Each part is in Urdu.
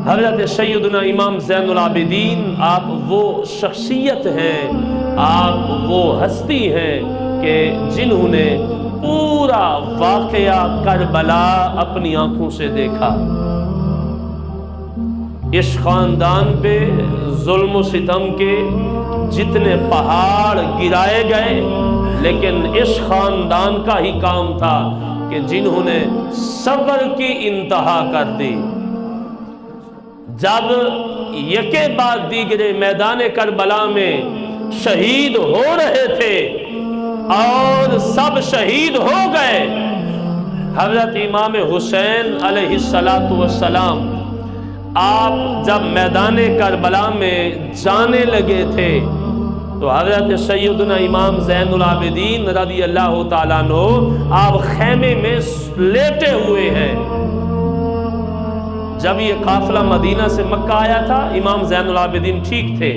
حضرت سیدنا امام زین العابدین آپ وہ شخصیت ہیں، آپ وہ ہستی ہیں کہ جنہوں نے پورا واقعہ کربلا اپنی آنکھوں سے دیکھا۔ اس خاندان پہ ظلم و ستم کے جتنے پہاڑ گرائے گئے، لیکن اس خاندان کا ہی کام تھا کہ جنہوں نے صبر کی انتہا کر دی۔ جب یکے بعد دیگرے میدان کربلا میں شہید ہو رہے تھے اور سب شہید ہو گئے، حضرت امام حسین علیہ السلام آپ جب میدان کربلا میں جانے لگے تھے تو حضرت سیدنا امام زین العابدین رضی اللہ تعالیٰ عنہ آپ خیمے میں لیٹے ہوئے ہیں۔ جب یہ قافلہ مدینہ سے مکہ آیا تھا، امام زین العابدین ٹھیک تھے،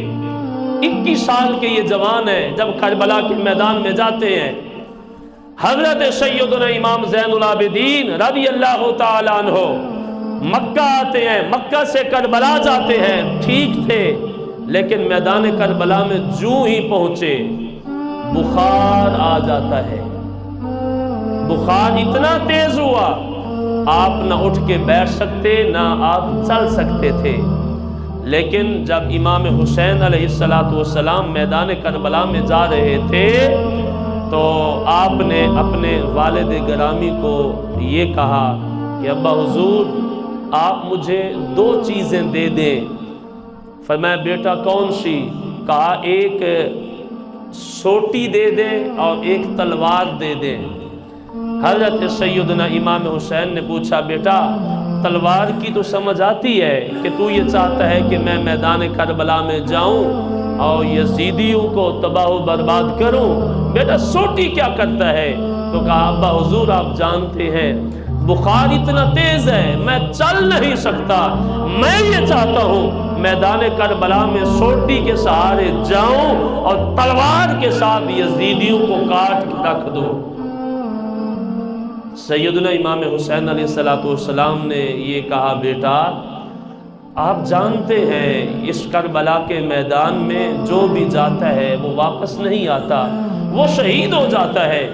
21 سال کے یہ جوان ہیں، جب کربلا کے میدان میں جاتے ہیں، حضرت سیدنا امام زین العابدین رضی اللہ تعالیٰ عنہ مکہ آتے ہیں، مکہ سے کربلا جاتے ہیں، ٹھیک تھے، لیکن میدان کربلا میں جو ہی پہنچے بخار آ جاتا ہے۔ بخار اتنا تیز ہوا آپ نہ اٹھ کے بیٹھ سکتے نہ آپ چل سکتے تھے، لیکن جب امام حسین علیہ السلام میدان کربلا میں جا رہے تھے تو آپ نے اپنے والد گرامی کو یہ کہا کہ ابا حضور آپ مجھے 2 چیزیں دے دیں۔ فرمایا بیٹا کون سی؟ کہا ایک سوٹی دے دیں اور ایک تلوار دے دیں۔ حضرت سیدنا امام حسین نے پوچھا بیٹا تلوار کی تو سمجھ آتی ہے کہ تو یہ چاہتا ہے کہ میں میدان کربلا میں جاؤں اور یزیدیوں کو تباہ و برباد کروں، بیٹا سوٹی کیا کرتا ہے؟ تو کہا ابا حضور آپ جانتے ہیں بخار اتنا تیز ہے میں چل نہیں سکتا، میں یہ چاہتا ہوں میدان کربلا میں سوٹی کے سہارے جاؤں اور تلوار کے ساتھ یزیدیوں کو کاٹ کے رکھ دوں۔ سیدنا امام حسین علیہ السلام نے یہ کہا بیٹا آپ جانتے ہیں اس کربلا کے میدان میں جو بھی جاتا ہے وہ واپس نہیں آتا، وہ شہید ہو جاتا ہے،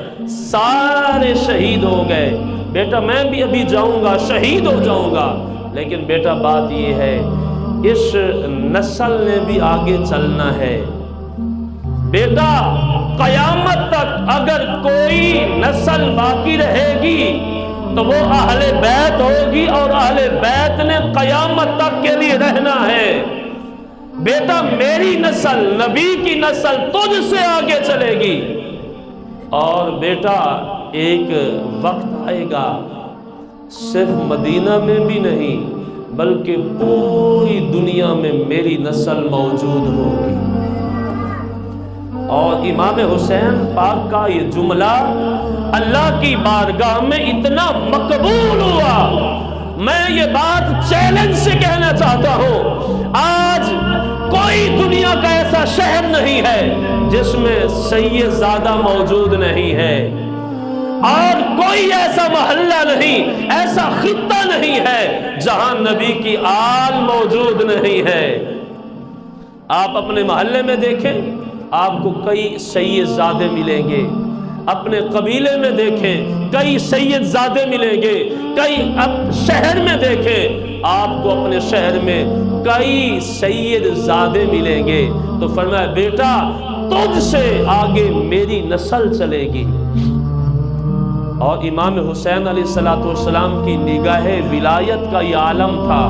سارے شہید ہو گئے، بیٹا میں بھی ابھی جاؤں گا شہید ہو جاؤں گا، لیکن بیٹا بات یہ ہے اس نسل نے بھی آگے چلنا ہے، بیٹا قیامت تک اگر کوئی نسل باقی رہے گی تو وہ اہل بیت ہوگی اور اہل بیت نے قیامت تک کے لیے رہنا ہے، بیٹا میری نسل نبی کی نسل تجھ سے آگے چلے گی، اور بیٹا ایک وقت آئے گا صرف مدینہ میں بھی نہیں بلکہ پوری دنیا میں میری نسل موجود ہوگی۔ اور امام حسین پاک کا یہ جملہ اللہ کی بارگاہ میں اتنا مقبول ہوا، میں یہ بات چیلنج سے کہنا چاہتا ہوں آج کوئی دنیا کا ایسا شہر نہیں ہے جس میں سید زادہ موجود نہیں ہے، اور کوئی ایسا محلہ نہیں، ایسا خطہ نہیں ہے جہاں نبی کی آل موجود نہیں ہے۔ آپ اپنے محلے میں دیکھیں آپ کو کئی سید زادے ملیں گے، اپنے قبیلے میں دیکھیں کئی سید زادے ملیں گے، کئی شہر میں دیکھیں آپ کو اپنے شہر میں کئی سید زادے ملیں گے، تو فرمایا بیٹا تجھ سے آگے میری نسل چلے گی۔ اور امام حسین علیہ السلام کی نگاہ ولایت کا یہ عالم تھا،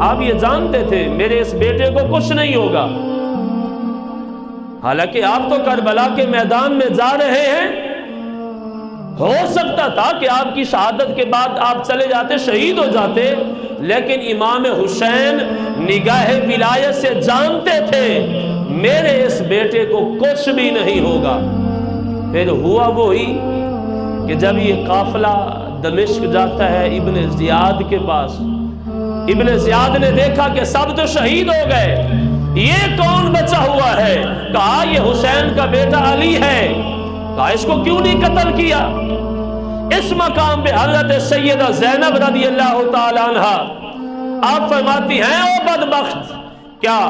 آپ یہ جانتے تھے میرے اس بیٹے کو کچھ نہیں ہوگا، حالانکہ آپ تو کربلا کے میدان میں جا رہے ہیں، ہو سکتا تھا کہ آپ کی شہادت کے بعد آپ چلے جاتے شہید ہو جاتے، لیکن امام حسین نگاہ ولایت سے جانتے تھے میرے اس بیٹے کو کچھ بھی نہیں ہوگا۔ پھر ہوا وہی کہ جب یہ قافلہ دمشق جاتا ہے ابن زیاد کے پاس، ابن زیاد نے دیکھا کہ سب تو شہید ہو گئے، یہ کون بچا ہوا ہے؟ کہا یہ حسین کا بیٹا علی ہے، کہا اس کو کیوں نہیں قتل کیا؟ اس مقام پہ حضرت سیدہ زینب رضی اللہ تعالی عنہ آپ فرماتی ہیں او بدبخت، کیا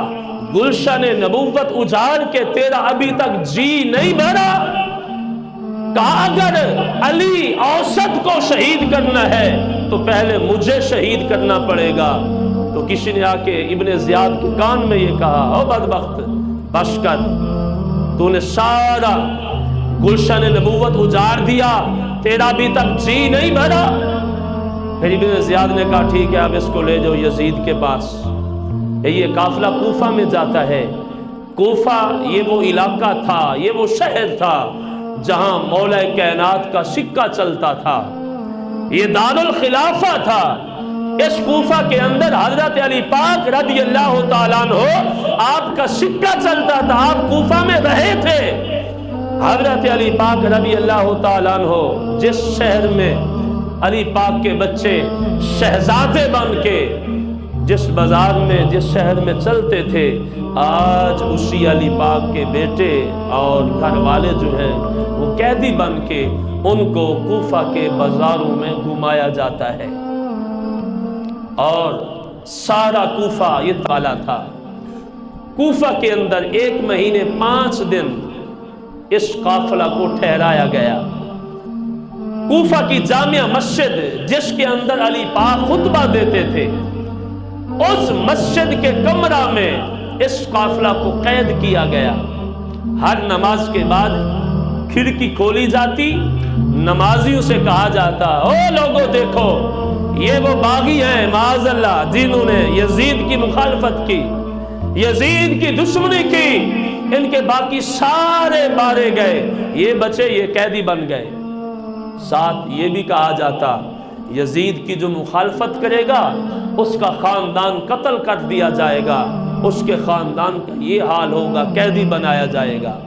گلشن نبوت اجاڑ کے تیرا ابھی تک جی نہیں بھرا؟ کہا اگر علی اوسط کو شہید کرنا ہے تو پہلے مجھے شہید کرنا پڑے گا۔ تو کسی نے آ کے ابن زیاد کے کان میں یہ کہا، او بدبخت بش کر، تو نے سارا گلشن نبوت اجاڑ دیا، تیرا ابھی تک جی نہیں بھرا؟ پھر ابن زیاد نے کہا ٹھیک ہے، اب اس کو لے جاؤ یزید کے پاس۔ یہ قافلہ کوفہ میں جاتا ہے۔ کوفہ یہ وہ علاقہ تھا، یہ وہ شہر تھا جہاں مولا کائنات کا سکہ چلتا تھا، یہ دار الخلافہ تھا۔ اس کوفہ کے اندر حضرت علی پاک رضی اللہ تعالیٰ عنہ آپ کا سکہ چلتا تھا، آپ کوفہ میں رہے تھے۔ حضرت علی پاک رضی اللہ تعالیٰ عنہ جس شہر میں علی پاک کے بچے شہزادے بن کے جس بازار میں جس شہر میں چلتے تھے، آج اسی علی پاک کے بیٹے اور گھر والے جو ہیں وہ قیدی بن کے ان کو کوفہ کے بازاروں میں گھمایا جاتا ہے۔ اور سارا کوفہ یہ تالا تھا۔ کوفہ کے اندر 1 مہینے 5 دن اس قافلہ کو ٹھہرایا گیا۔ کوفہ کی جامع مسجد جس کے اندر علی پاک خطبہ دیتے تھے، اس مسجد کے کمرہ میں اس قافلہ کو قید کیا گیا۔ ہر نماز کے بعد کھڑکی کھولی جاتی، نمازیوں سے کہا جاتا، او لوگوں دیکھو یہ وہ باغی ہیں معاذ اللہ جنہوں نے یزید کی مخالفت کی، یزید کی دشمنی کی، ان کے باقی سارے مارے گئے، یہ بچے یہ قیدی بن گئے۔ ساتھ یہ بھی کہا جاتا یزید کی جو مخالفت کرے گا اس کا خاندان قتل کر دیا جائے گا، اس کے خاندان کا یہ حال ہوگا، قیدی بنایا جائے گا۔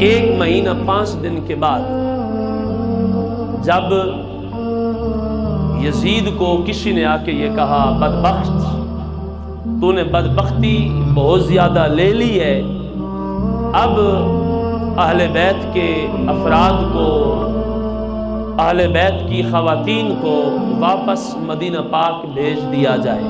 1 مہینہ 5 دن کے بعد جب یزید کو کسی نے آ کے یہ کہا، بدبخت تو نے بدبختی بہت زیادہ لے لی ہے، اب اہل بیت کے افراد کو، اہل بیت کی خواتین کو واپس مدینہ پاک بھیج دیا جائے۔